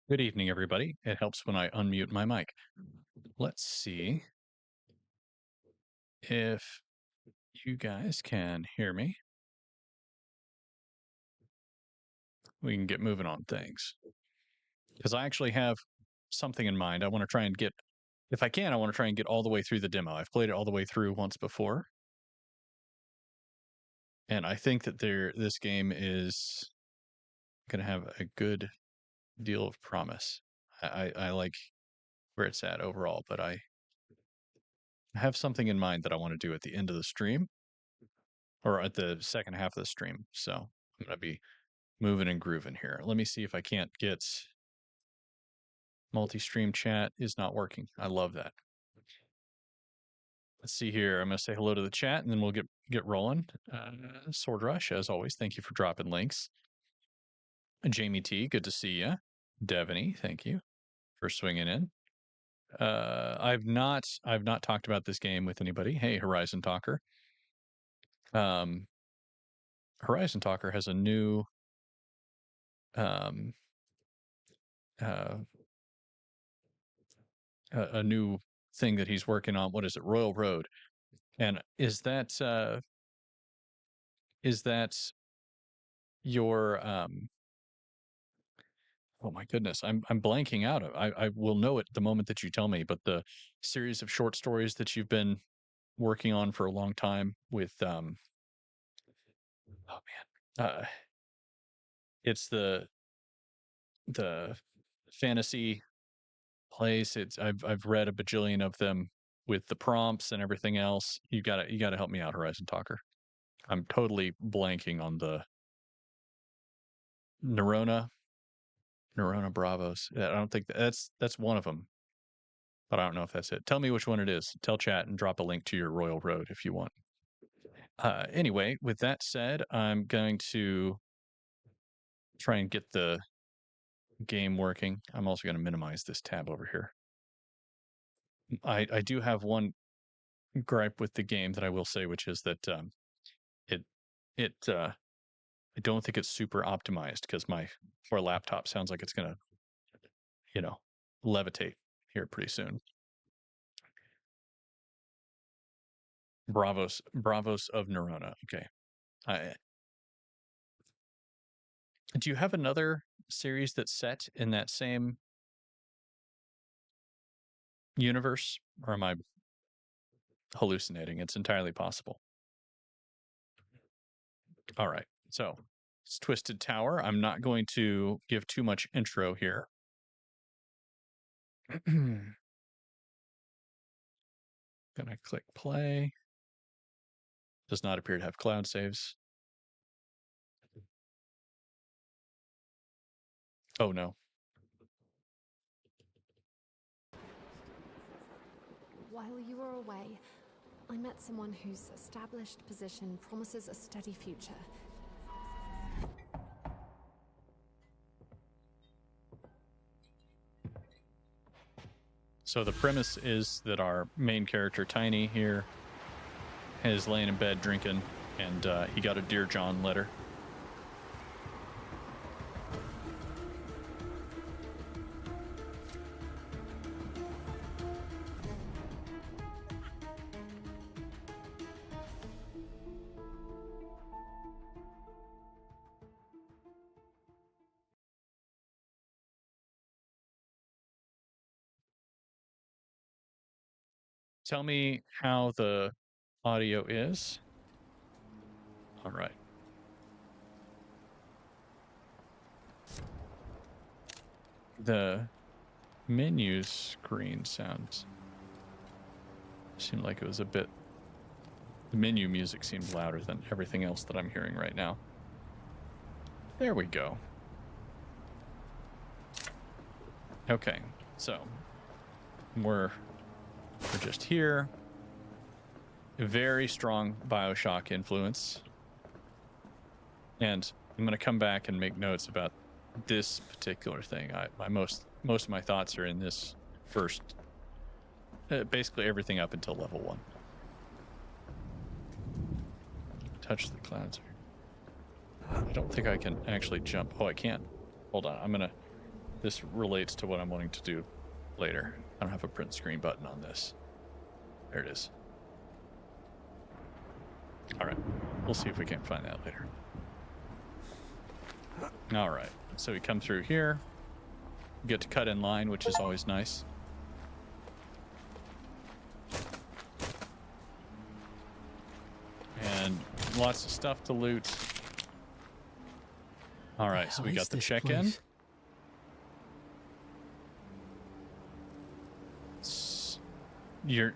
Good evening, everybody. It helps when I unmute my mic. Let's see if you guys can hear me. We can get moving on things. Because I actually have something in mind. I want to try and get, if I can, I want to try and get all the way through the demo. I've played it all the way through once before. And I think that this game is going to have a good deal of promise. I like where it's at overall, but I have something in mind that I want to do at the end of the stream or at the second half of the stream. So I'm going to be moving and grooving here. Let me see if I can't get multi-stream chat is not working. I love that. Let's see here. I'm going to say hello to the chat and then we'll get rolling. Sword Rush, as always, thank you for dropping links. Jamie T, good to see you. Devaney, thank you for swinging in. I've not talked about this game with anybody. Hey, Horizon Talker. Horizon Talker has a new a new thing that he's working on. What is it? Royal Road. And is that your oh my goodness, I'm blanking out. I will know it the moment that you tell me, but the series of short stories that you've been working on for a long time with oh man. It's the fantasy place. It's I've read a bajillion of them with the prompts and everything else. You gotta help me out, Horizon Talker. I'm totally blanking on the Neurona Bravos. I don't think that's one of them, but I don't know if that's it. Tell me which one it is. Tell chat and drop a link to your Royal Road if you want. Anyway, with that said, I'm going to try and get the game working. I'm also going to minimize this tab over here. I do have one gripe with the game that I will say, which is that I don't think it's super optimized because my poor laptop sounds like it's going to, levitate here pretty soon. Bravos of Neurona. Okay. Do you have another series that's set in that same universe, or am I hallucinating? It's entirely possible. All right. So it's Twisted Tower. I'm not going to give too much intro here. Gonna click play. Does not appear to have cloud saves. Oh no. While you were away, I met someone whose established position promises a steady future. So the premise is that our main character, Tiny, here, is laying in bed drinking, and he got a Dear John letter. Tell me how the audio is. All right. The menu screen sounds seemed like it was a bit. The menu music seemed louder than everything else that I'm hearing right now. There we go. Okay, so we're just here. A very strong BioShock influence. And I'm going to come back and make notes about this particular thing. Most of my thoughts are in this first, basically everything up until level 1. Touch the clouds. I don't think I can actually jump. Oh, I can. Hold on. I'm going to this relates to what I'm wanting to do later. I don't have a print screen button on this. There it is. All right, we'll see if we can't find that later. All right, so we come through here. We get to cut in line, which is always nice. And lots of stuff to loot. All right, so we got the check-in. You're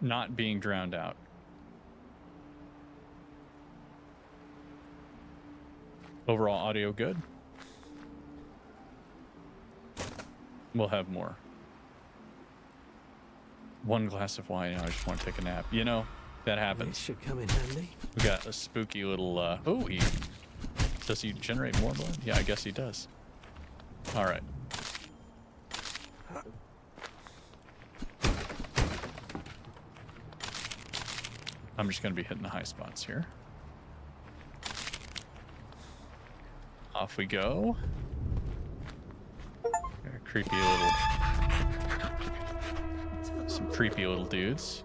not being drowned out. Overall audio good. We'll have more. One glass of wine, I just want to take a nap. You know, that happens. This should come in handy. We got a spooky little does he generate more blood? Yeah, I guess he does. All right. I'm just going to be hitting the high spots here. Off we go. Creepy little... Some creepy little dudes.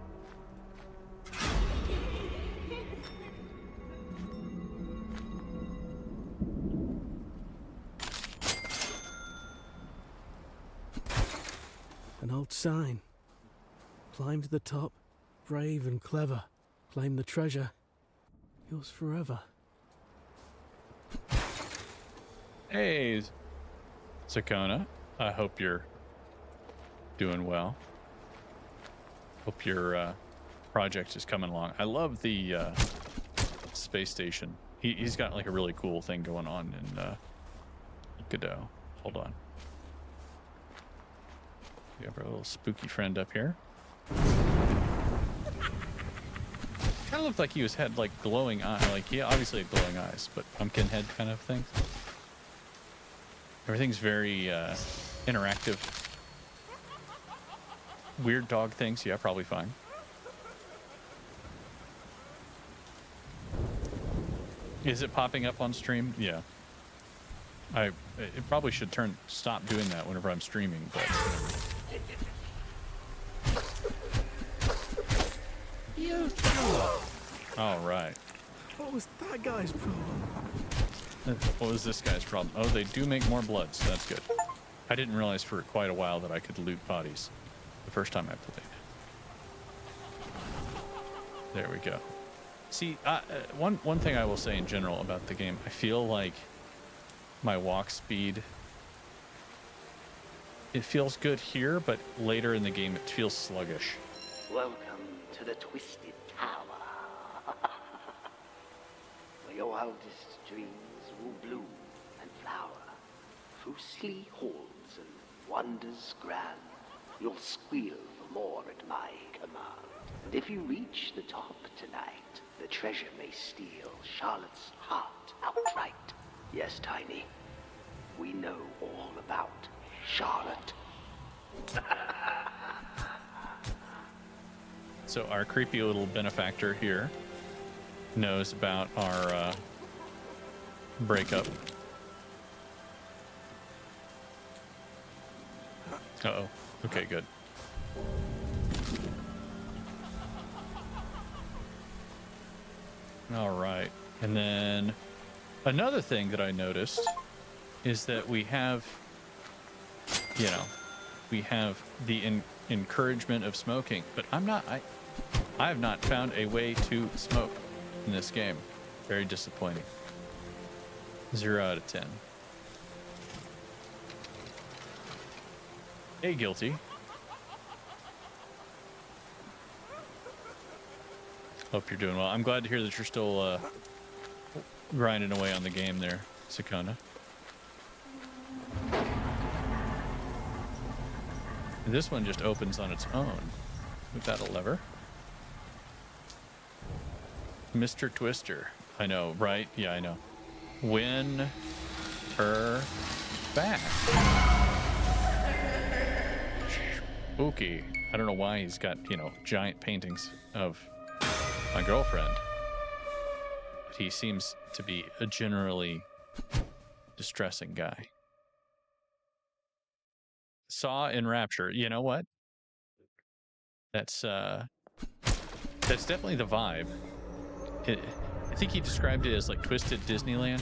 An old sign. Climb to the top, brave and clever. Claim the treasure. Yours forever. Hey, Sakona. I hope you're doing well. Hope your project is coming along. I love the space station. He's got like a really cool thing going on in Godot. Hold on. We have our little spooky friend up here. Kind of looked like he had like glowing eyes. Like he obviously had glowing eyes, but pumpkin head kind of thing. Everything's very interactive. Weird dog things, yeah, probably fine. Is it popping up on stream? Yeah. It probably should stop doing that whenever I'm streaming, but all right. What was that guy's problem? What was this guy's problem? Oh, they do make more blood, so that's good. I didn't realize for quite a while that I could loot bodies the first time I played. There we go. See, one thing I will say in general about the game, I feel like my walk speed, it feels good here, but later in the game it feels sluggish. Welcome to the Twisted Tower, where your wildest dreams will bloom and flower. Through sleek halls and wonders grand, you'll squeal for more at my command. And if you reach the top tonight, the treasure may steal Charlotte's heart outright. Yes, Tiny, we know all about Charlotte. So our creepy little benefactor here knows about our breakup. Uh-oh. Okay, good. All right. And then another thing that I noticed is that we have, we have the encouragement of smoking, but I have not found a way to smoke in this game. Very disappointing. 0 out of 10. Hey, guilty. Hope you're doing well. I'm glad to hear that you're still grinding away on the game there, Sakona. This one just opens on its own without a lever. Mr. Twister. I know, right? Yeah, I know. Win her back. Spooky. I don't know why he's got, giant paintings of my girlfriend. But he seems to be a generally distressing guy. Saw and Rapture. You know what? That's definitely the vibe. I think he described it as like Twisted Disneyland.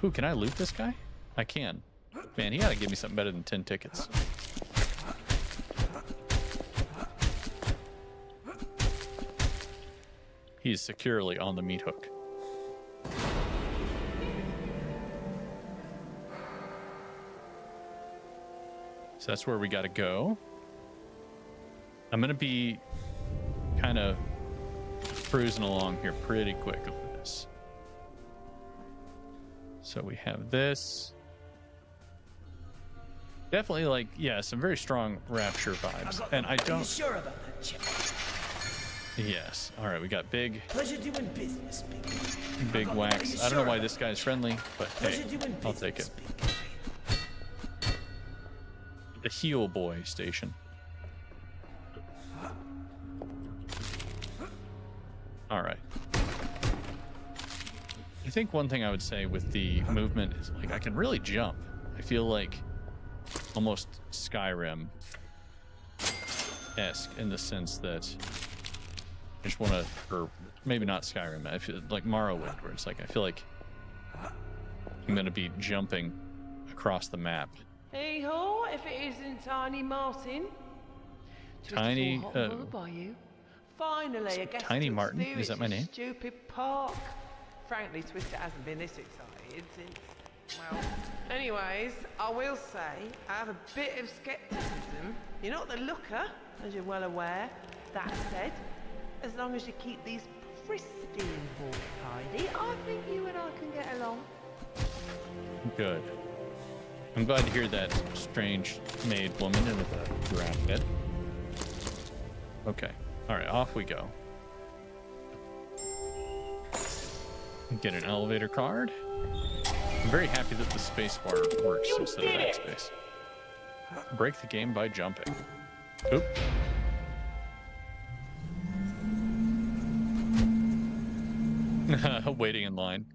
Ooh, can I loot this guy? I can. Man, he ought to give me something better than 10 tickets. He's securely on the meat hook. So that's where we got to go. I'm going to be kind of cruising along here pretty quick with this. So we have this. Definitely, like, yeah, some very strong Rapture vibes. And I don't... Are you sure about that, Chip? Yes. All right, we got big... Pleasure doing business, big wax. I don't know why this guy's friendly, but hey, I'll take it. The Heel Boy station. All right. I think one thing I would say with the movement is, like, I can really jump. I feel like almost Skyrim-esque in the sense that I just want to, or maybe not Skyrim, I feel like Morrowind, where it's like, I feel like I'm going to be jumping across the map. Hey ho, if it isn't Tiny Martin. Tiny, Finally, I guess Tiny Martin, is that my name? Stupid park. Frankly, Twister hasn't been this excited since, well, anyways, I will say I have a bit of skepticism. You're not the looker, as you're well aware. That said, as long as you keep these pristine halls tidy, I think you and I can get along. Good. I'm glad to hear that strange made woman with a giraffe head. Okay. All right, off we go. Get an elevator card. I'm very happy that the spacebar works instead of backspace. Break the game by jumping. Oop. Waiting in line.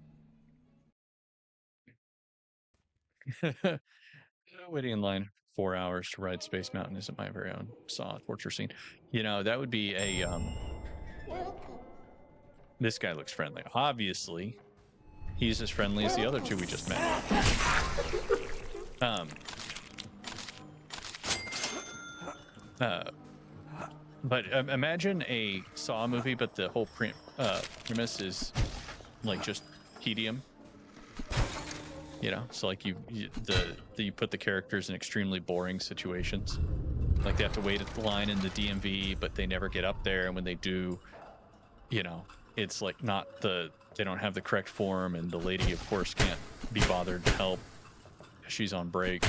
Waiting in line 4 hours to ride Space Mountain isn't my very own Saw torture scene. You know, that would be a this guy looks friendly. Obviously, he's as friendly as the other two we just met. But imagine a Saw movie, but the whole premise is like just tedium. You know, so like you put the characters in extremely boring situations. Like they have to wait at the line in the DMV, but they never get up there, and when they do, you know, it's like they don't have the correct form, and the lady, of course, can't be bothered to help. She's on break.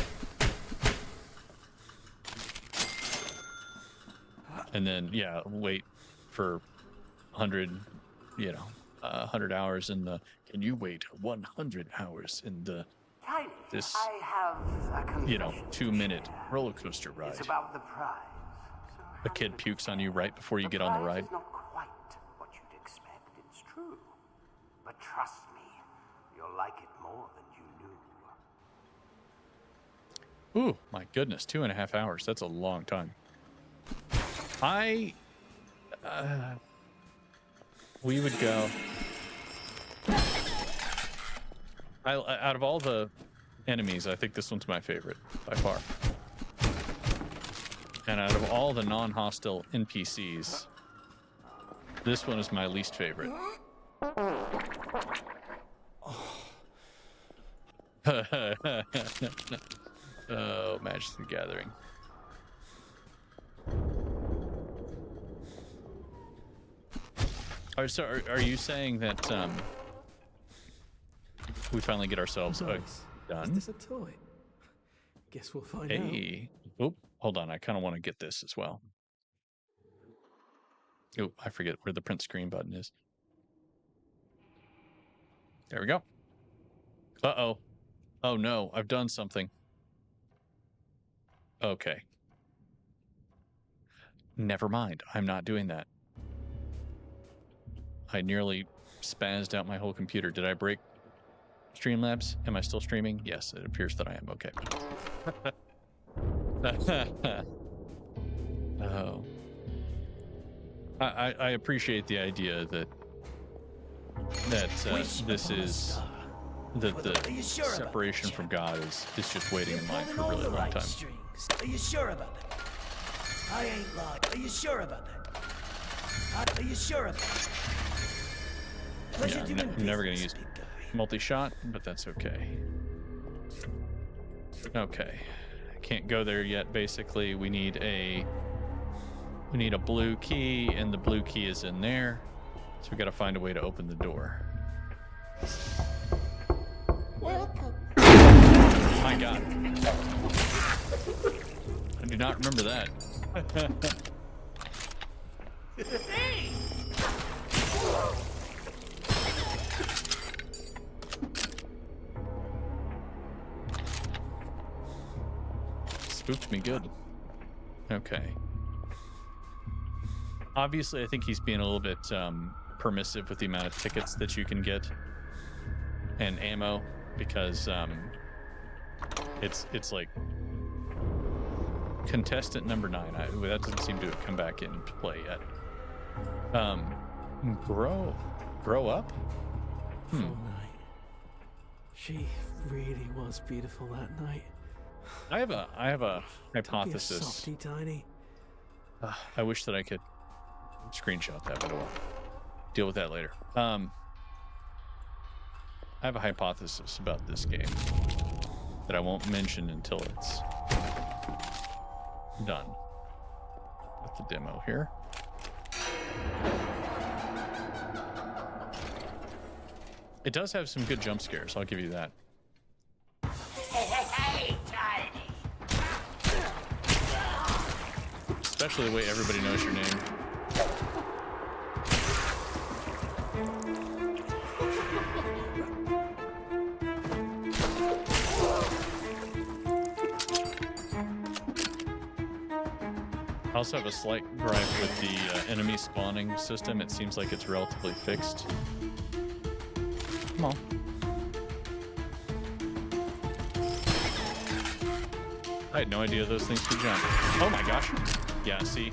And then, yeah, wait for 100, 100 hours in the... Can you wait 100 hours in this, 2-minute roller coaster ride? It's about the prize. A kid pukes on you right before you get on the ride. It's not quite what you'd expect, it's true. But trust me, you'll like it more than you knew. Ooh, my goodness, 2.5 hours. That's a long time. We would go... out of all the enemies, I think this one's my favorite, by far. And out of all the non-hostile NPCs, this one is my least favorite. Oh, Magic the Gathering. So are you saying that we finally get ourselves done? Is this a toy? Guess we'll find out. Hey. Oop, hold on. I kind of want to get this as well. Oh, I forget where the print screen button is. There we go. Uh-oh. Oh, no. I've done something. Okay. Never mind. I'm not doing that. I nearly spazzed out my whole computer. Did I break Streamlabs? Am I still streaming? Yes, it appears that I am. Okay. Oh. I appreciate the idea that this is that the separation from God is just waiting in mind for a really long time. Strings. Are you sure about that? I ain't lying. Are you sure about that? Are you sure about that? Pleasure Yeah, doing I'm never going to business, use big guy. multi-shot, but that's okay. Okay. I can't go there yet. Basically, we need a blue key, and the blue key is in there. So we got to find a way to open the door. Welcome. My God. I do not remember that. Spooked me good. Okay. Obviously, I think he's being a little bit permissive with the amount of tickets that you can get and ammo, because it's like contestant number 9. That doesn't seem to have come back into play yet. Grow up? Full night. She really was beautiful that night. I have a Don't be a hypothesis. softy, Tiny. I wish that I could screenshot that, but I won't. Deal with that later. I have a hypothesis about this game that I won't mention until it's done with the demo here. It does have some good jump scares, I'll give you that. Hey, Tiny. Especially the way everybody knows your name. I also have a slight gripe with the enemy spawning system. It seems like it's relatively fixed. Come on. I had no idea those things could jump. Oh my gosh. Yeah, see?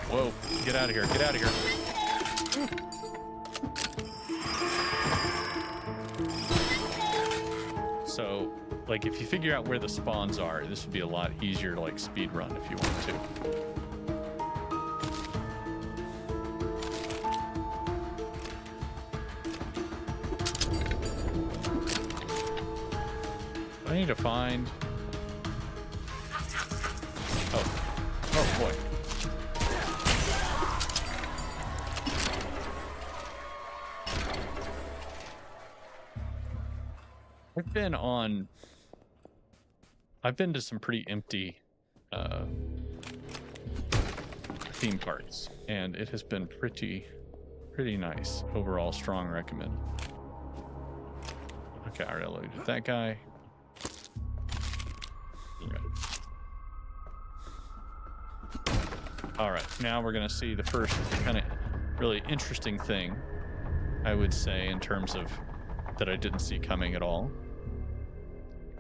Whoa, get out of here, get out of here. So, like, if you figure out where the spawns are, this would be a lot easier to, like, speed run if you want to. I need to find... Oh boy. I've been to some pretty empty theme parks, and it has been pretty nice. Overall, strong recommend. Okay, I already loaded that guy. All right, now we're gonna see the first kind of really interesting thing, I would say, in terms of that I didn't see coming at all,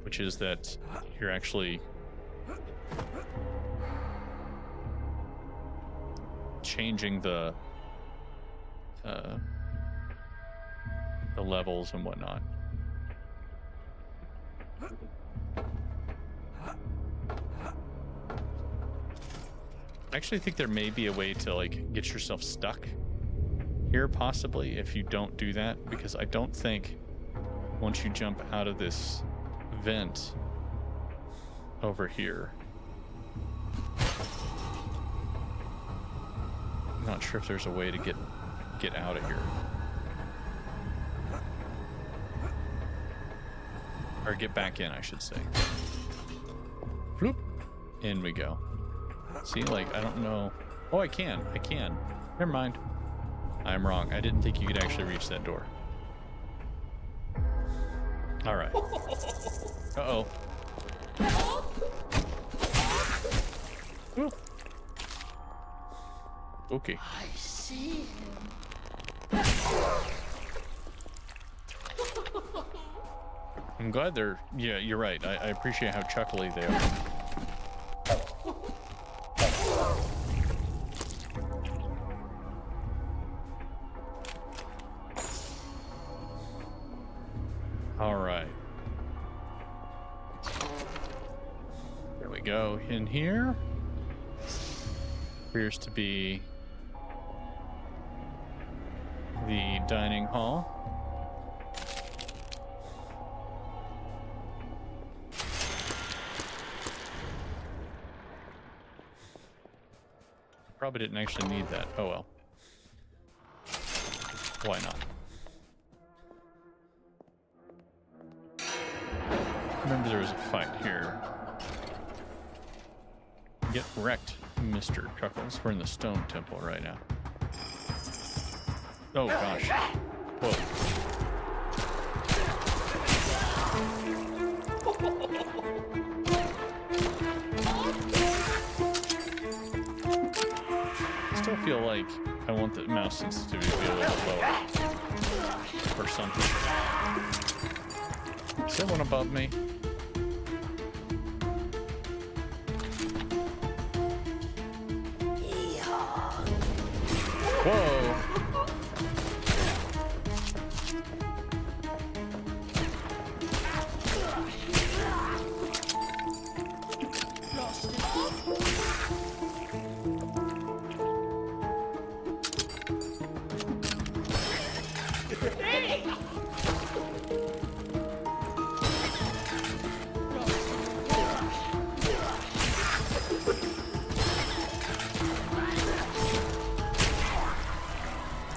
which is that you're actually changing the levels and whatnot. I actually think there may be a way to, like, get yourself stuck here, possibly, if you don't do that, because I don't think once you jump out of this vent over here, I'm not sure if there's a way to get out of here. Or get back in, I should say. Floop. In we go. See, like, I don't know. Oh, I can. Never mind. I'm wrong. I didn't think you could actually reach that door. All right. Uh-oh. Ooh. Okay. I see him. I'm glad they're... Yeah, you're right. I appreciate how chuckly they are. All right. There we go. In here appears to be the dining hall. Probably didn't actually need that. Oh well. Why not? Remember there was a fight here. Get wrecked, Mr. Chuckles. We're in the stone temple right now. Oh gosh. Whoa. I still feel like I want the mouse sensitivity to be a little lower. Or something. Is there one above me? Whoa!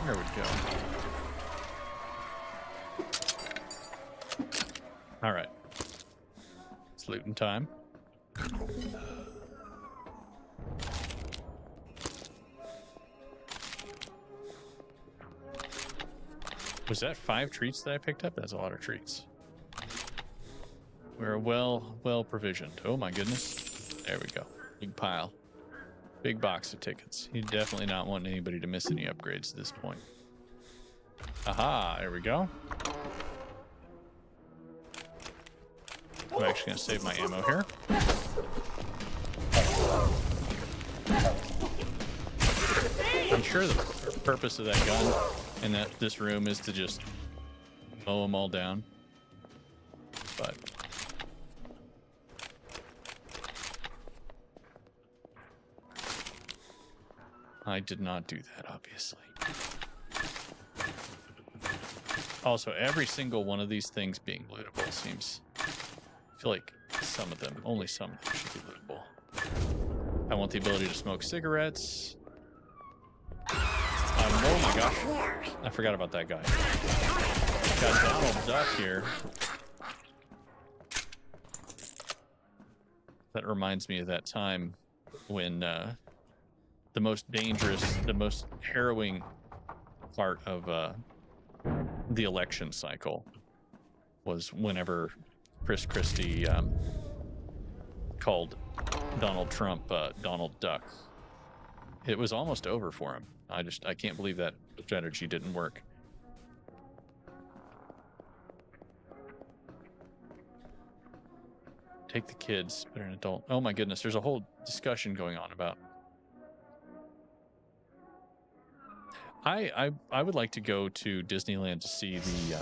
There we go. All right. It's looting time. Was that 5 treats that I picked up? That's a lot of treats. We're well provisioned. Oh my goodness. There we go. Big pile. Big box of tickets. You definitely not want anybody to miss any upgrades at this point. Aha, there we go. I'm actually going to save my ammo here. I'm sure the purpose of that gun in this room is to just mow them all down. But... I did not do that, obviously. Also, every single one of these things being lootable seems... I feel like some of them, only some of them should be lootable. I want the ability to smoke cigarettes. Oh my gosh. I forgot about that guy. Got Donald Duck here. That reminds me of that time when... the most dangerous, the most harrowing part of the election cycle was whenever Chris Christie called Donald Trump Donald Duck. It was almost over for him. I can't believe that strategy didn't work. Take the kids, but an adult. Oh my goodness, there's a whole discussion going on about... I would like to go to Disneyland to see the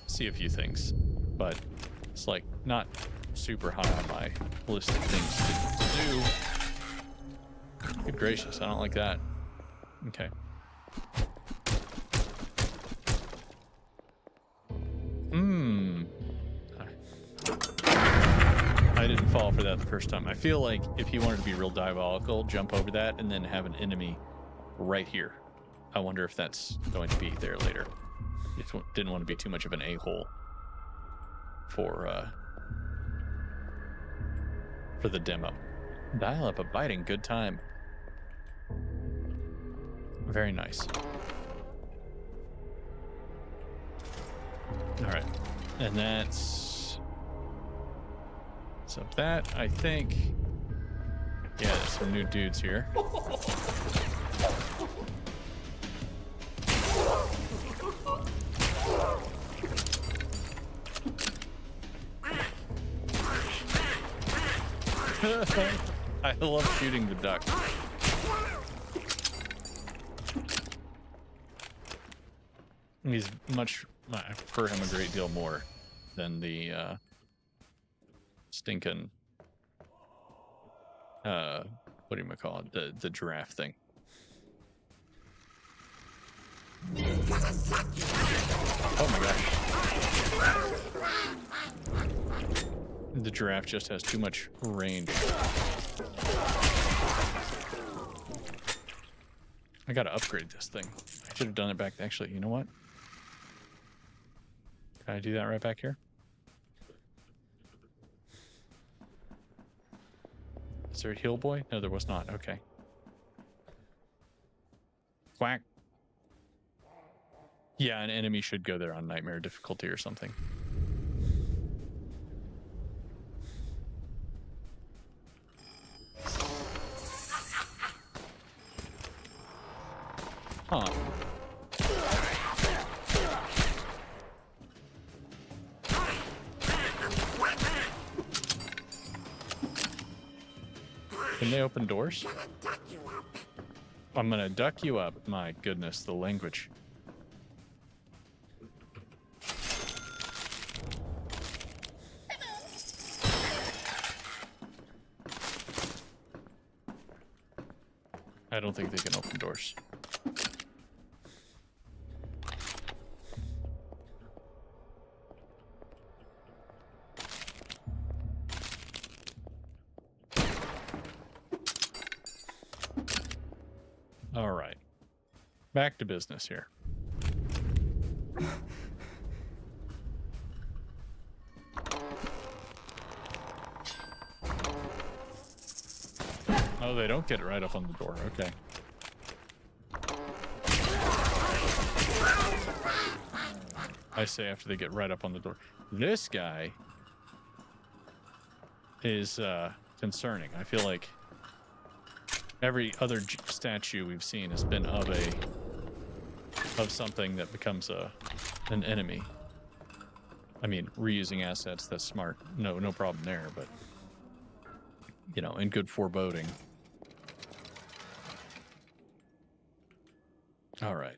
see a few things, but it's like not super high on my list of things to do. Good gracious, I don't like that. Okay. I didn't fall for that the first time. I feel like if he wanted to be real diabolical, jump over that and then have an enemy right here. I wonder if that's going to be there later. Didn't want to be too much of an a-hole for the demo. Dial up a biting good time. Very nice. All right, and that's so that I think. Yeah, there's some new dudes here. I love shooting the duck. He's much, I prefer him a great deal more than the stinking, what do you call it? The giraffe thing. Oh my gosh. The giraffe just has too much range. I gotta upgrade this thing. I should have done it back. Actually, you know what? Can I do that right back here? Is there a heal boy? No, there was not. Okay. Quack. Yeah, an enemy should go there on nightmare difficulty or something. Huh. Can they open doors? I'm gonna duck you up. My goodness, the language. I don't think they can open doors. All right. Back to business here. Oh, they don't get it right up on the door. Okay. I say after they get right up on the door. This guy is concerning. I feel like every other statue we've seen has been of something that becomes an enemy. I mean, reusing assets, that's smart. No problem there, but you know, in good foreboding. All right.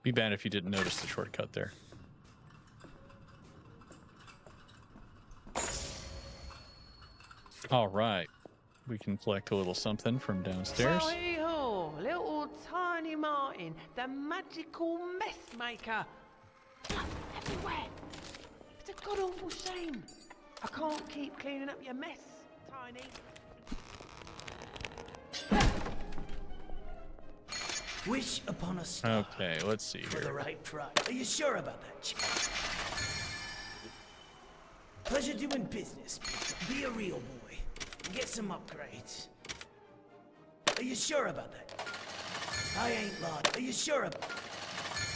Be bad if you didn't notice the shortcut there. All right. We can collect a little something from downstairs. So hee-haw, little tiny Martin, the magical mess maker. Blood everywhere. It's a god awful shame. I can't keep cleaning up your mess, Tiny. Wish upon a star. Okay, let's see For the here. right price. Are you sure about that, chap? Pleasure doing business. Be a real boy. Get some upgrades. Are you sure about that? I ain't lying. Are you sure about that?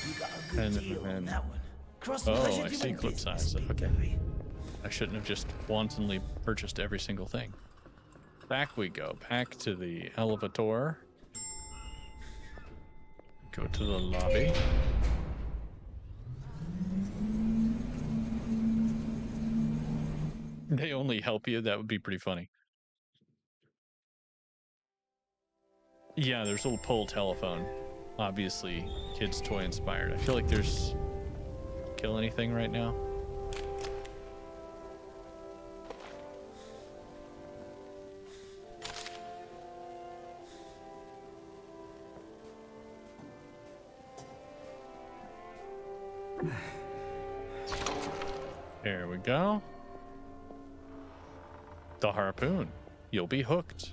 You got a good deal on that one. Cross Oh, pleasure I see doing clip business, size. big Okay. guy. I shouldn't have just wantonly purchased every single thing. Back we go. Back to the elevator. Go to the lobby. They only help you? That would be pretty funny. Yeah, there's a little pole telephone. Obviously, kids' toy inspired. I feel like there's... Kill anything right now? There we go. The harpoon. You'll be hooked.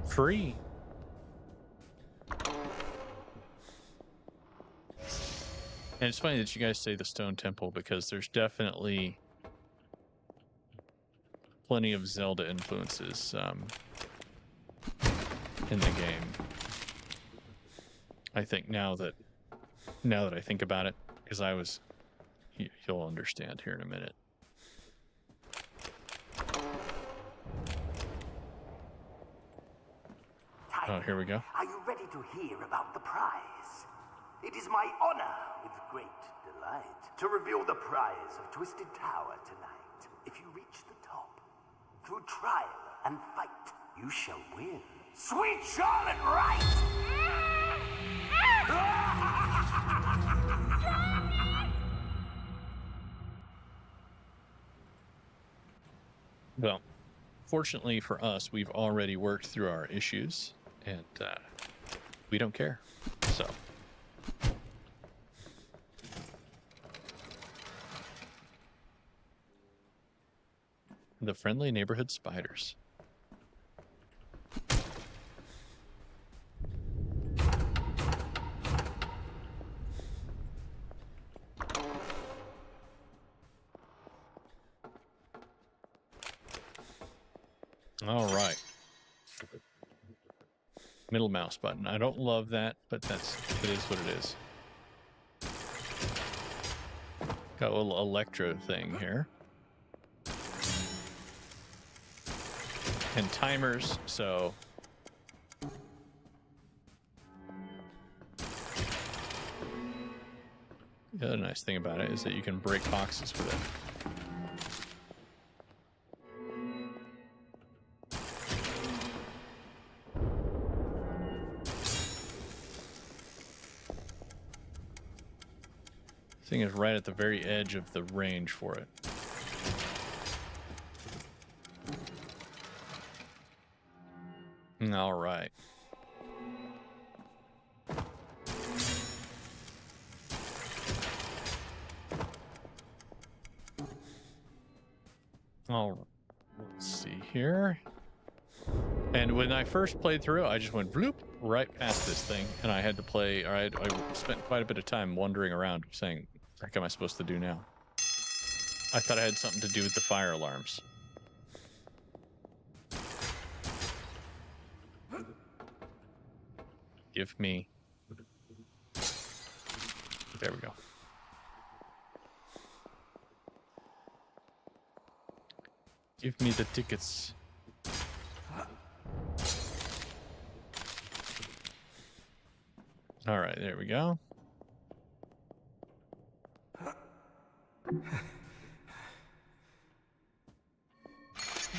Free. And it's funny that you guys say the Stone Temple because there's definitely plenty of Zelda influences in the game. I think now that I think about it, because you'll understand here in a minute. Oh, here we go. Are you ready to hear about the prize? It is my honor with great delight right. To reveal the prize of Twisted Tower tonight, if you reach the top, through trial and fight, you shall win. Sweet Charlotte Wright! Well, fortunately for us, we've already worked through our issues, and we don't care. So. The friendly neighborhood spiders. All right. Middle mouse button. I don't love that, but it is what it is. Got a little electro thing here. And timers, so the other nice thing about it is that you can break boxes with it. This thing is right at the very edge of the range for it. All right. All right. Let's see here. And when I first played through, I just went bloop right past this thing, and I had to play. Or I spent quite a bit of time wandering around, saying, "What the heck am I supposed to do now?" I thought it had something to do with the fire alarms. Give me. There we go. Give me the tickets. All right, there we go.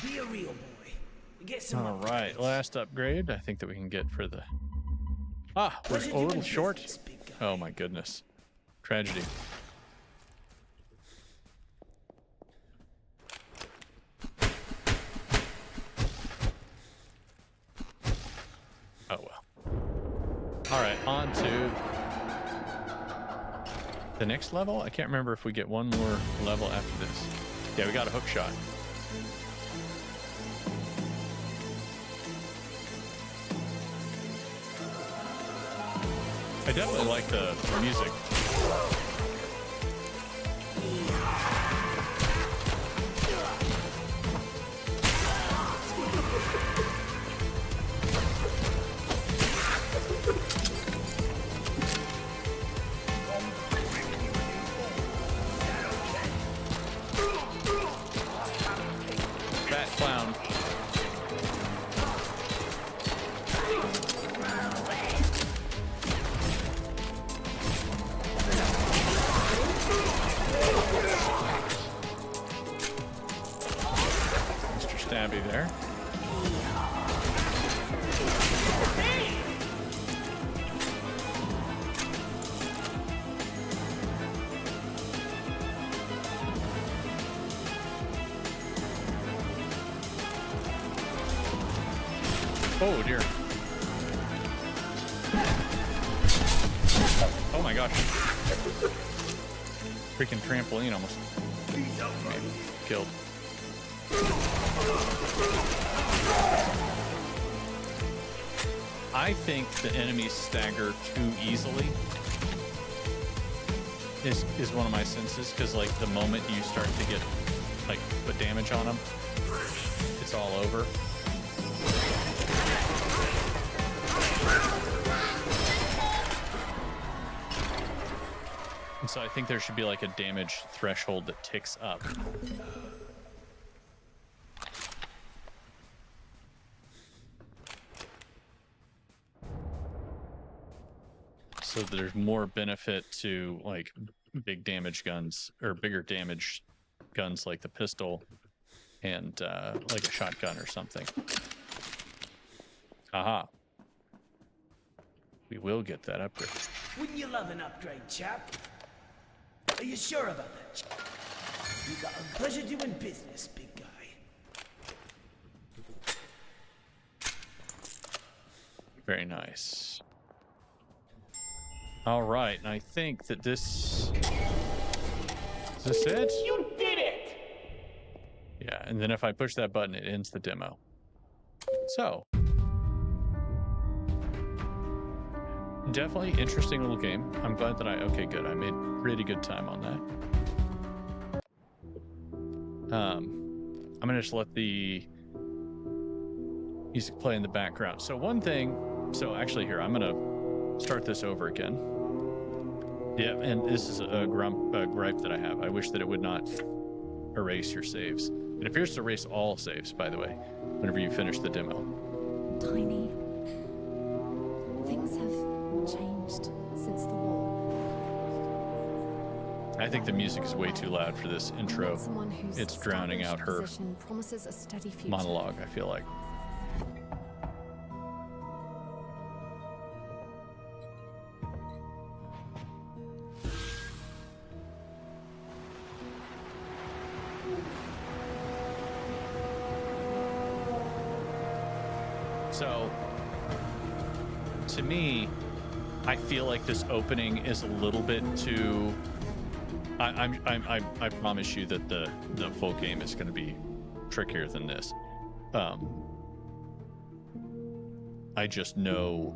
Be a real boy. Get some. All right, last upgrade. I think that we can get for the. Ah, we're a little short. Oh my goodness. Tragedy. Oh well. All right, on to the next level. I can't remember if we get one more level after this. Yeah, we got a hook shot. I definitely like the music. Fat clown. Stabby there. Oh dear. Oh my gosh. Freaking trampoline almost made me killed. I think the enemies stagger too easily is one of my senses, because like the moment you start to get like put damage on them, it's all over. And so I think there should be like a damage threshold that ticks up. So there's more benefit to like big damage guns or bigger damage guns like the pistol and like a shotgun or something. Aha. We will get that upgrade. Wouldn't you love an upgrade, chap? Are you sure about that, chap? You got a pleasure doing business, big guy. Very nice. All right, and I think that this... Is this it? You did it! Yeah, and then if I push that button, it ends the demo. So... Definitely interesting little game. I'm glad that okay, good. I made pretty good time on that. I'm gonna just let the music play in the background. So one thing, so actually here, I'm gonna start this over again. Yeah, and this is a gripe that I have. I wish that it would not erase your saves. It appears to erase all saves, by the way, whenever you finish the demo. Tiny. Things have changed since the war. I think the music is way too loud for this intro. Someone whose It's drowning out her position promises a steady future. monologue, I feel like. So, to me, I feel like this opening is a little bit too. I promise you that the full game is going to be trickier than this. I just know,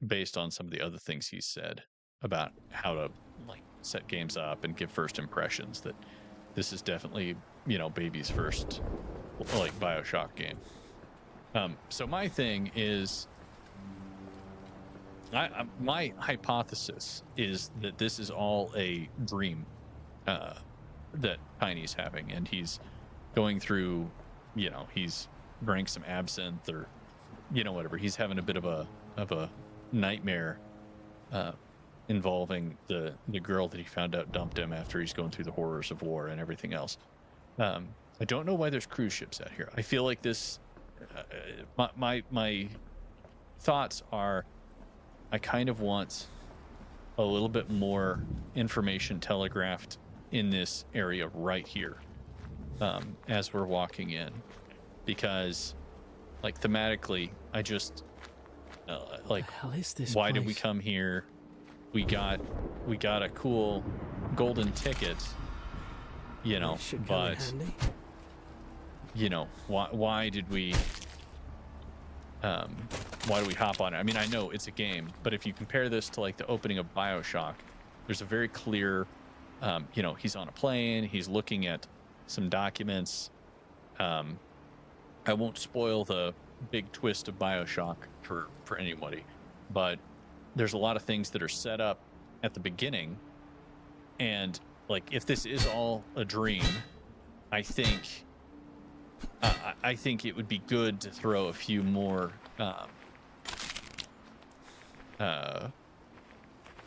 based on some of the other things he's said about how to like set games up and give first impressions, that this is definitely, you know, baby's first like BioShock game. So my thing is, my hypothesis is that this is all a dream that Tiny's having, and he's going through, you know, he's drank some absinthe or, you know, whatever. He's having a bit of a nightmare involving the girl that he found out dumped him after he's going through the horrors of war and everything else. I don't know why there's cruise ships out here. I feel like this. My thoughts are, I kind of want a little bit more information telegraphed in this area right here, as we're walking in, because like thematically, I just like, What the hell is this why did we place? come here? We got a cool golden ticket, you know, It should come in but handy. you know, why did we hop on it? I mean, I know it's a game, but if you compare this to like the opening of BioShock, there's a very clear, you know, he's on a plane, he's looking at some documents. I won't spoil the big twist of BioShock for anybody, but there's a lot of things that are set up at the beginning, and like, if this is all a dream, I think it would be good to throw a few more,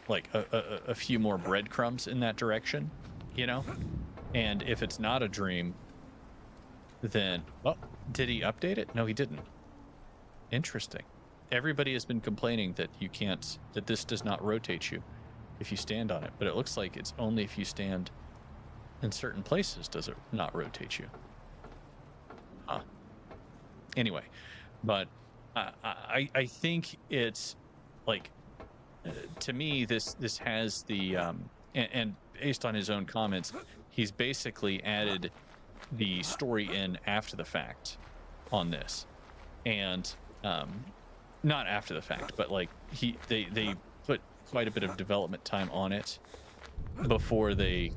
like a few more breadcrumbs in that direction, you know? And if it's not a dream, then, well, did he update it? No, he didn't. Interesting. Everybody has been complaining that that this does not rotate you if you stand on it, but it looks like it's only if you stand in certain places does it not rotate you. Anyway, but I think it's like, to me, this has the and based on his own comments, he's basically added the story in after the fact on this, and not after the fact, but like they put quite a bit of development time on it before they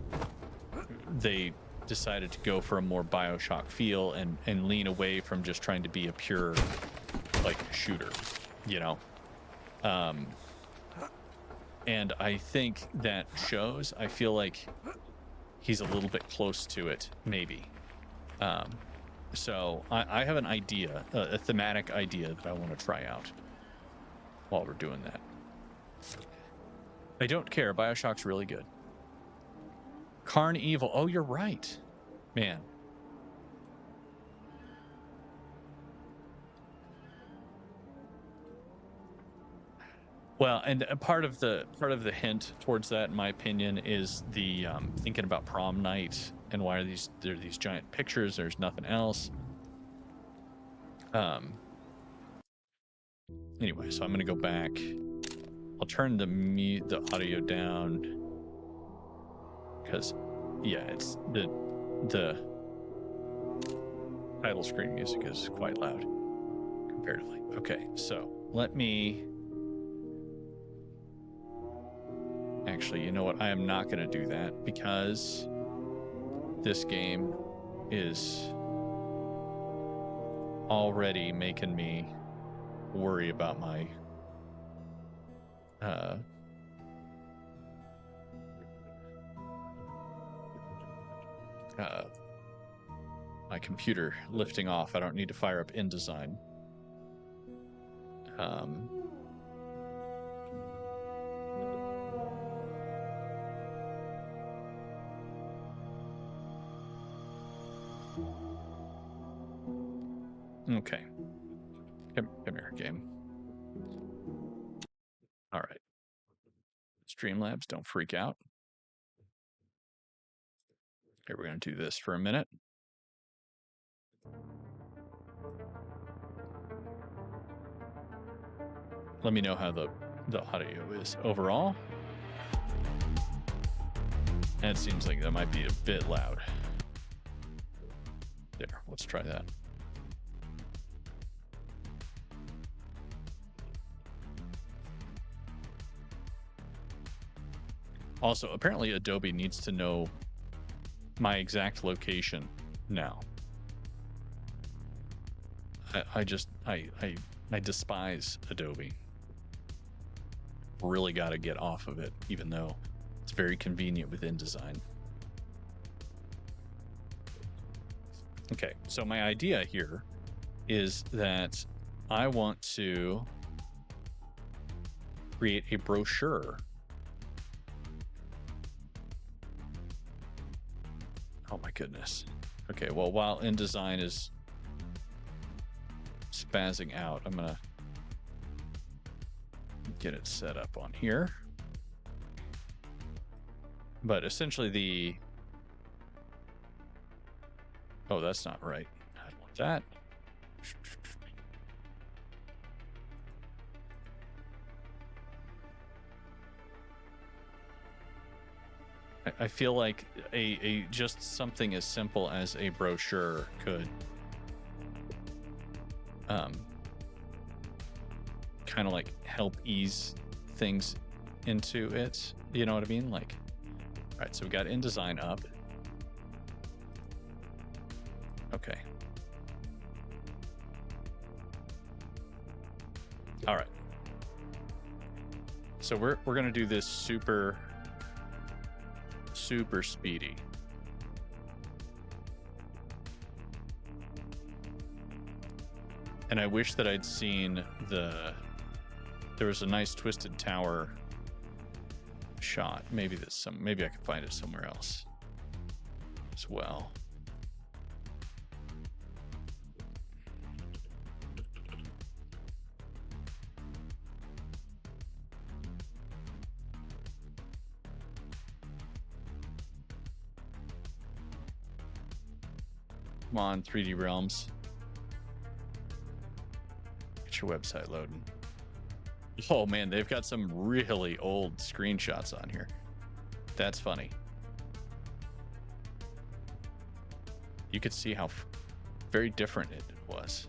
decided to go for a more BioShock feel and lean away from just trying to be a pure like shooter, you know. And I think that shows. I feel like he's a little bit close to it, maybe. So I have an idea, a thematic idea that I want to try out while we're doing that. I don't care. BioShock's really good. Carn Evil. Oh, you're right, man. Well, and part of the hint towards that, in my opinion, is the thinking about prom night and why are there are these giant pictures? There's nothing else. Anyway, so I'm gonna go back. I'll turn the audio down because, yeah, it's the title screen music is quite loud comparatively. Okay, so let me. Actually, you know what? I am not going to do that because this game is already making me worry about my my computer lifting off. I don't need to fire up InDesign. Okay. Come here, game. All right. Streamlabs, don't freak out. Here, we're going to do this for a minute. Let me know how the audio is overall. And it seems like that might be a bit loud. There, let's try that. Also, apparently Adobe needs to know my exact location now. I despise Adobe. Really got to get off of it, even though it's very convenient with InDesign. Okay, so my idea here is that I want to create a brochure. Oh my goodness. Okay, well, while InDesign is spazzing out, I'm gonna get it set up on here. But essentially oh, that's not right. I don't want that. I feel like a just something as simple as a brochure could kind of like help ease things into it. You know what I mean? Like, all right, so we got InDesign up. Okay. All right. So we're gonna do this super speedy. And I wish that I'd seen there was a nice twisted tower shot. Maybe maybe I can find it somewhere else as well. Come on, 3D Realms. Get your website loading. Oh man, they've got some really old screenshots on here. That's funny. You could see how very different it was.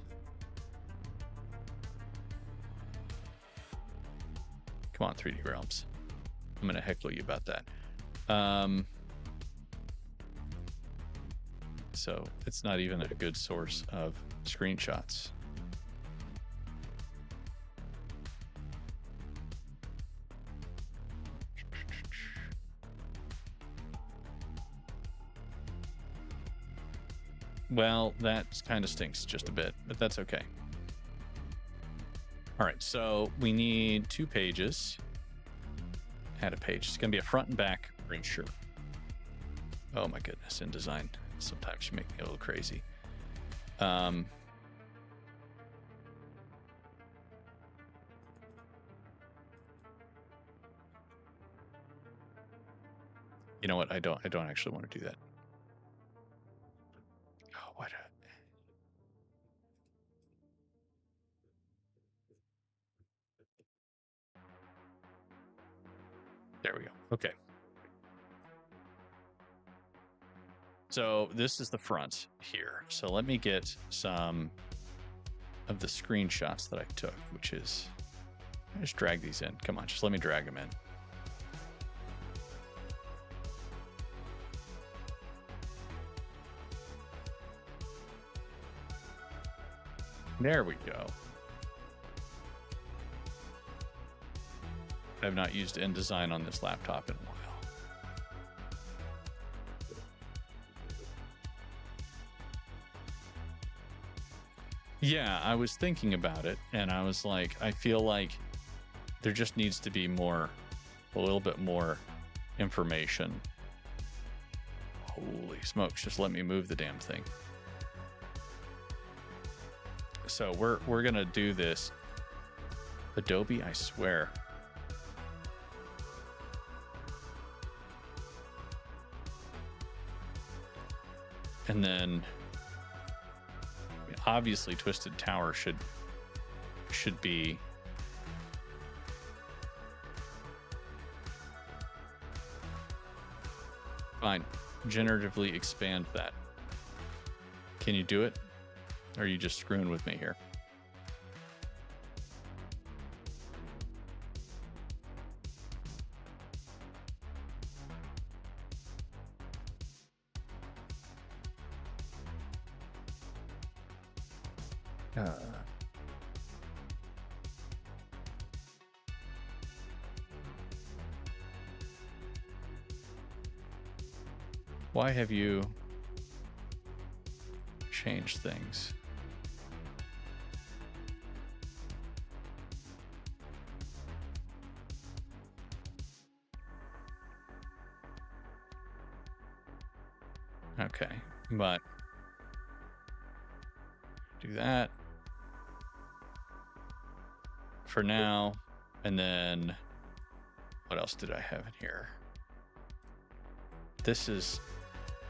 Come on, 3D Realms. I'm gonna heckle you about that. So it's not even a good source of screenshots. Well, that kind of stinks just a bit, but that's okay. All right, so we need 2 pages. Add a page. It's going to be a front and back brochure. Oh my goodness, InDesign. Sometimes you make me a little crazy. You know what? I don't actually want to do that. Oh, why did I... There we go. Okay. So this is the front here. So let me get some of the screenshots that I took, which is, I just drag these in. Come on, just let me drag them in. There we go. I've not used InDesign on this laptop in a while. Yeah, I was thinking about it, and I was like, I feel like there just needs to be a little bit more information. Holy smokes, just let me move the damn thing. So we're gonna do this. Adobe, I swear. And then obviously Twisted Tower should be fine. Generatively expand that. Can you do it? Or are you just screwing with me here? Why have you changed things? Okay, but do that for now, and then what else did I have in here? This is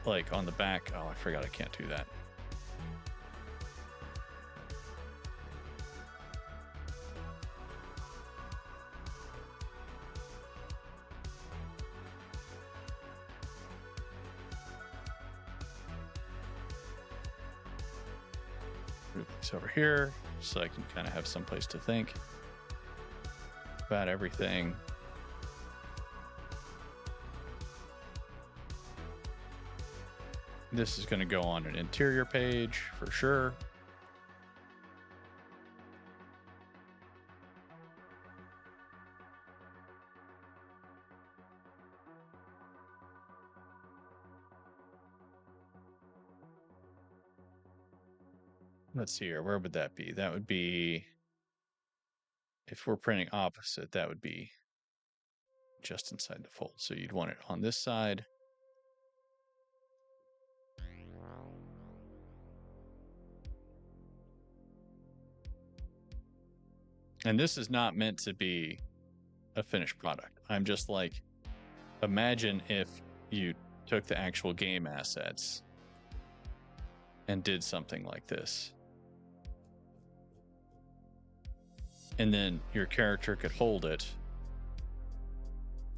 like on the back. Oh, I forgot I can't do that. Move this over here so I can kind of have some place to think about everything. This is going to go on an interior page for sure. Let's see here. Where would that be? That would be, if we're printing opposite, that would be just inside the fold. So you'd want it on this side. And this is not meant to be a finished product. I'm just like, imagine if you took the actual game assets and did something like this. And then your character could hold it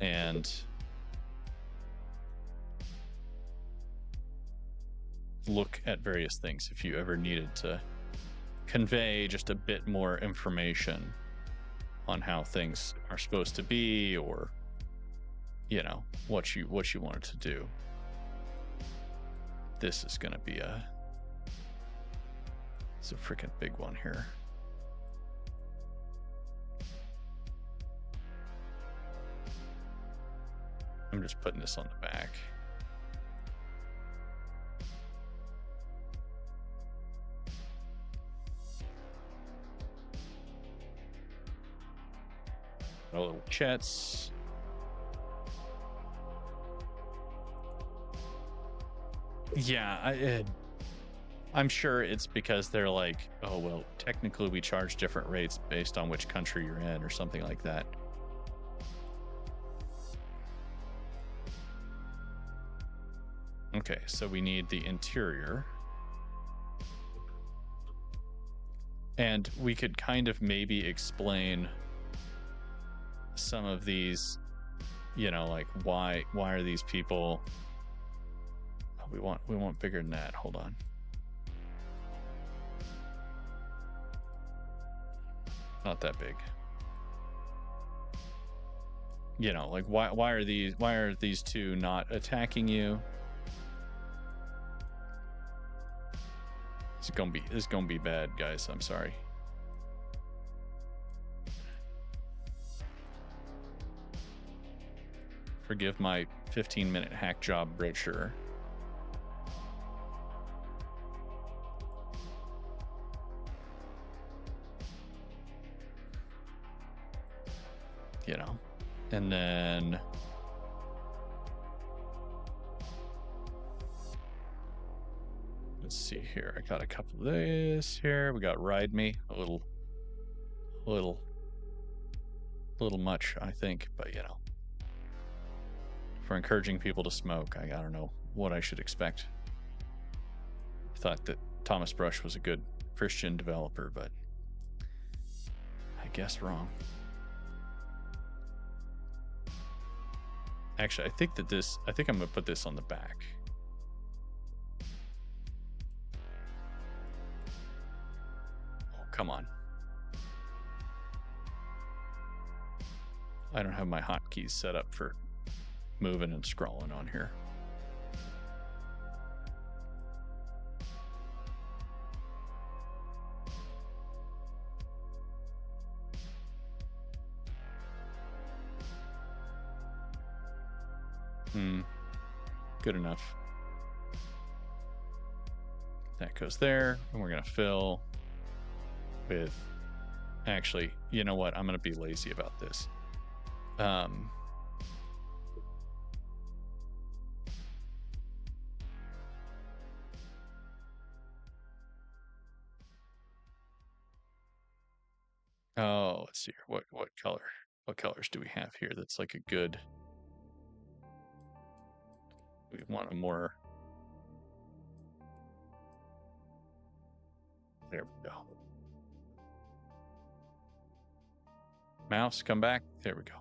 and look at various things if you ever needed to convey just a bit more information on how things are supposed to be, or you know, what you wanted to do. This is going to be it's a freaking big one here. I'm just putting this on the back. Little chats. Yeah, I'm sure it's because they're like, oh, well, technically we charge different rates based on which country you're in or something like that. Okay, so we need the interior. And we could kind of maybe explain some of these, you know, like why are these people... Oh, we want bigger than that. Hold on. Not that big. You know, like why are these two not attacking you? This is gonna be bad, guys. I'm sorry. Forgive my 15-minute hack job brochure. You know, and then let's see here. I got a couple of this here. We got Ride Me, a little much, I think, but you know, for encouraging people to smoke, I don't know what I should expect. I thought that Thomas Brush was a good Christian developer, but I guess wrong. Actually, I think I'm gonna put this on the back. Oh, come on. I don't have my hotkeys set up for moving and scrolling on here. Good enough. That goes there, and we're gonna fill with... Actually, you know what? I'm gonna be lazy about this. Oh, let's see here. What color? What colors do we have here? That's like a good... We want a more... There we go. Mouse, come back. There we go.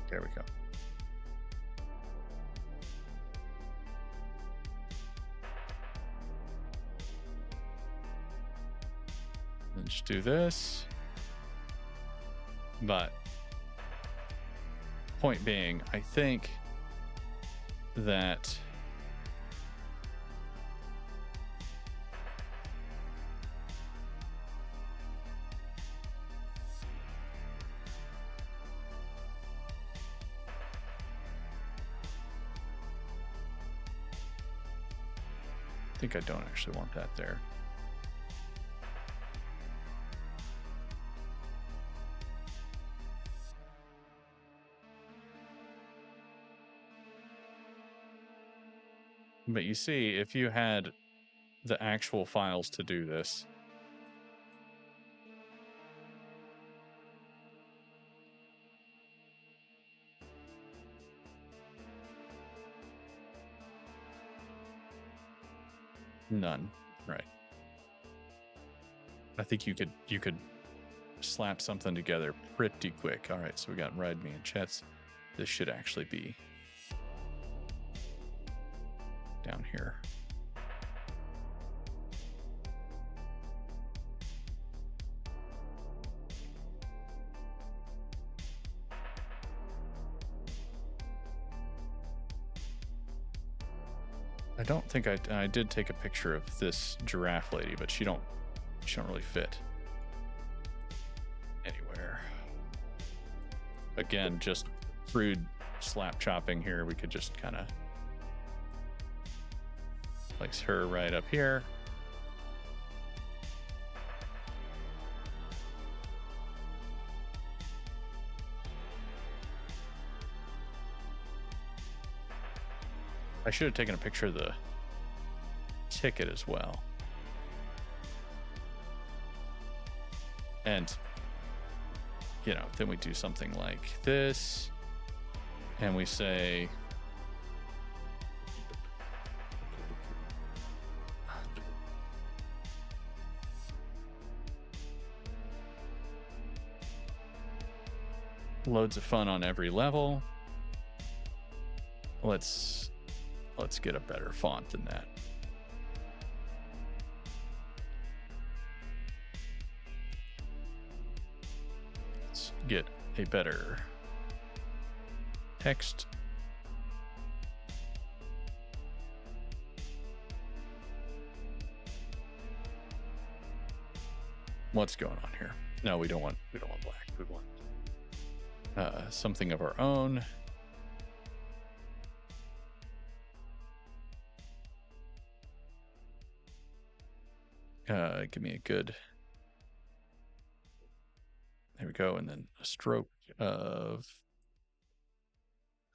There we go. Let's do this. But point being, I think that I don't actually want that there. But you see, if you had the actual files to do this, none, right? I think you could slap something together pretty quick. All right, so we got Ride Me and Chets. This should actually be down here. I don't think I did take a picture of this giraffe lady, but she don't really fit. again, just crude slap chopping here. We could just kind of place her right up here. I should have taken a picture of the ticket as well. And, you know, then we do something like this, and we say, loads of fun on every level. Let's get a better font than that. Let's get a better text. What's going on here? No, we don't want black. We want something of our own. Give me a good, there we go, and then a stroke of,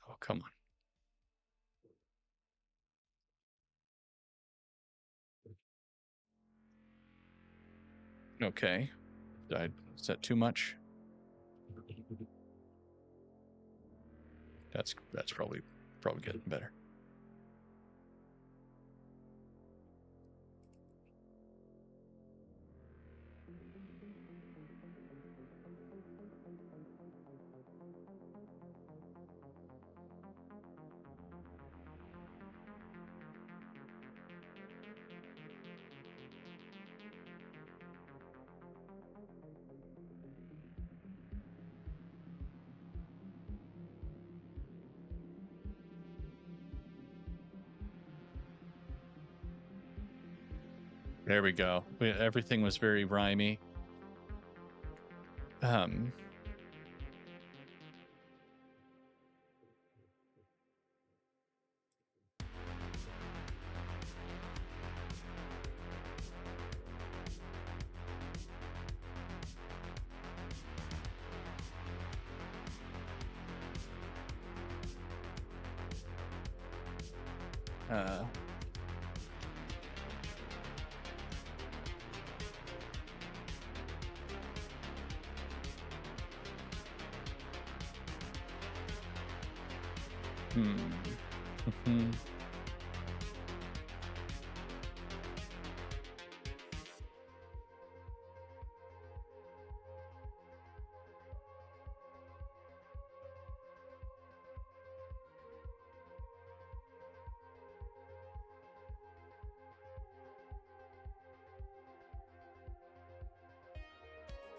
oh, come on. Okay, is that too much? That's probably getting better. There we go. Everything was very rhymey.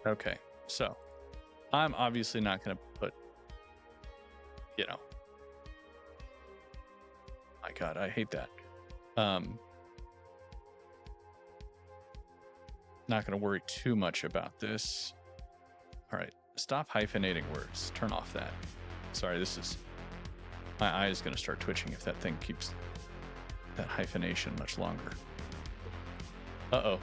Okay, so I'm obviously not going to put, you know, my God, I hate that. Not going to worry too much about this. All right, stop hyphenating words. Turn off that. Sorry, my eye is going to start twitching if that thing keeps that hyphenation much longer. Uh-oh.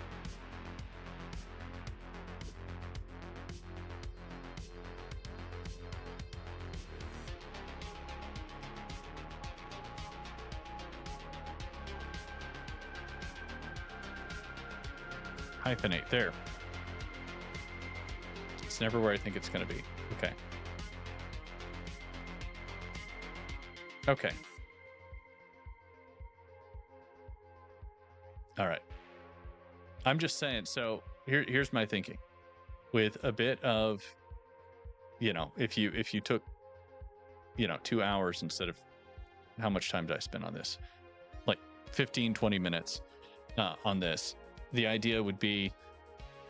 Hyphenate there. It's never where I think it's going to be. Okay. Okay. All right. I'm just saying, so here's my thinking. With a bit of, you know, if you took, you know, 2 hours instead of, how much time did I spend on this? Like 15, 20 minutes on this. The idea would be,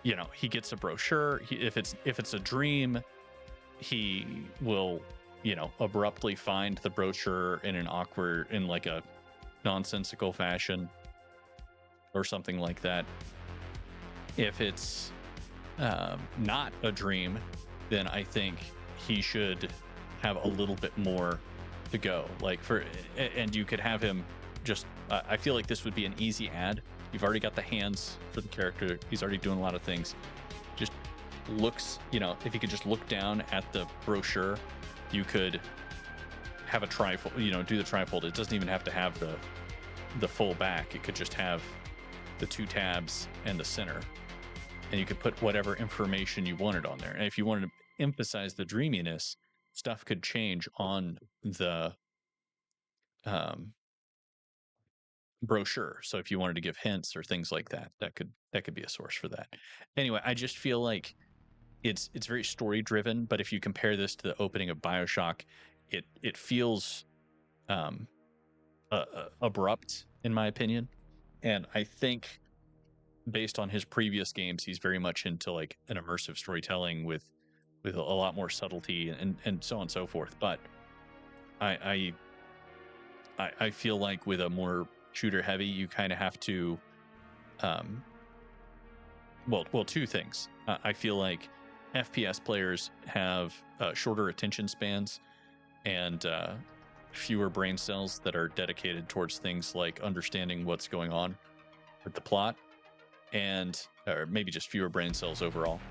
you know, he gets a brochure. If it's a dream, he will, you know, abruptly find the brochure in like a nonsensical fashion or something like that. If it's not a dream, then I think he should have a little bit more to go. Like and you could have him just. I feel like this would be an easy add. You've already got the hands for the character. He's already doing a lot of things. Just looks, if you could just look down at the brochure, you could have a trifold. Do the trifold. It doesn't even have to have the full back. It could just have the 2 tabs and the center, and you could put whatever information you wanted on there. And if you wanted to emphasize the dreaminess, stuff could change on the brochure. So if you wanted to give hints or things like that, that could be a source for that. Anyway, I just feel like it's very story driven, but if you compare this to the opening of BioShock, it feels abrupt in my opinion. And I think based on his previous games, he's very much into like an immersive storytelling with a lot more subtlety and so on and so forth. But I feel like with a more shooter heavy, you kind of have to well, 2 things. I feel like FPS players have shorter attention spans and fewer brain cells that are dedicated towards things like understanding what's going on with the plot, or maybe just fewer brain cells overall.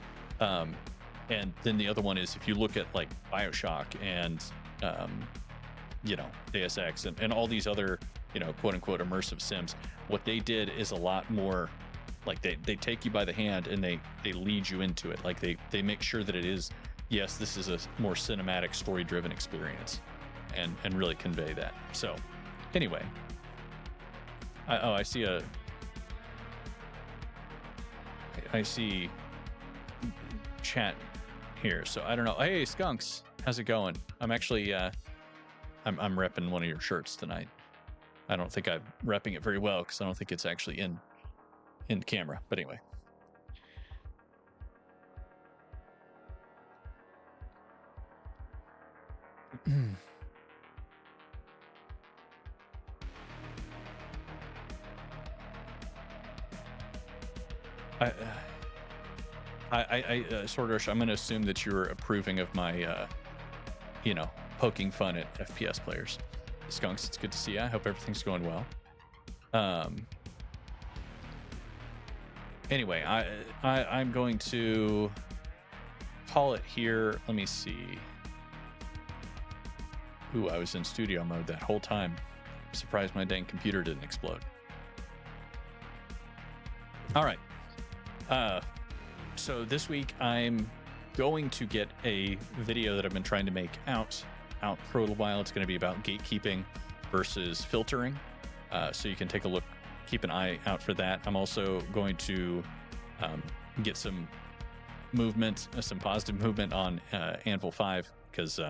And then the other one is if you look at like BioShock and Deus Ex and all these other quote unquote immersive sims, what they did is a lot more like they take you by the hand and they lead you into it. Like they make sure that it is, yes, this is a more cinematic story driven experience and really convey that. So anyway, I see chat here, so I don't know. Hey Skunks, how's it going? I'm actually I'm repping one of your shirts tonight. I don't think I'm repping it very well because I don't think it's actually in camera, but anyway. Sordosh, I'm going to assume that you're approving of my, poking fun at FPS players. Skunks, it's good to see you. I hope everything's going well. Anyway, I'm going to call it here. Let me see. Ooh, I was in studio mode that whole time. I'm surprised my dang computer didn't explode. All right. So this week I'm going to get a video that I've been trying to make out for a little while. It's going to be about gatekeeping versus filtering. So you can take a look, keep an eye out for that. I'm also going to get some movement, some positive movement on Anvil 5 because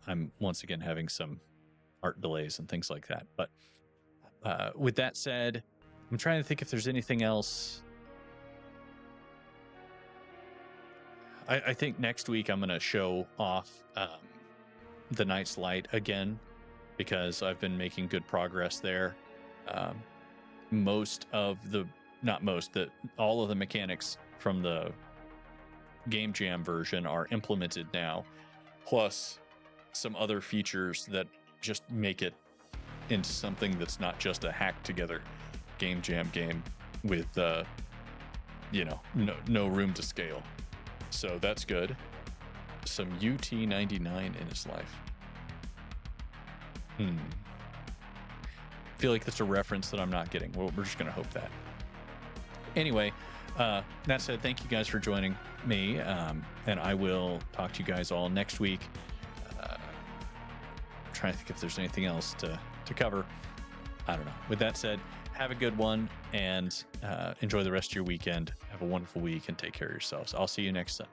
I'm once again having some art delays and things like that. But with that said, I'm trying to think if there's anything else. I think next week I'm going to show off the Night's Light again because I've been making good progress there. All of the mechanics from the Game Jam version are implemented now, plus some other features that just make it into something that's not just a hacked together Game Jam game with no room to scale. So that's good. Some UT99 in his life. Feel like that's a reference that I'm not getting. Well, we're just gonna hope that. Anyway, that said, thank you guys for joining me, and I will talk to you guys all next week. I'm trying to think if there's anything else to cover. I don't know. With that said, have a good one and enjoy the rest of your weekend. Have a wonderful week and take care of yourselves. I'll see you next time.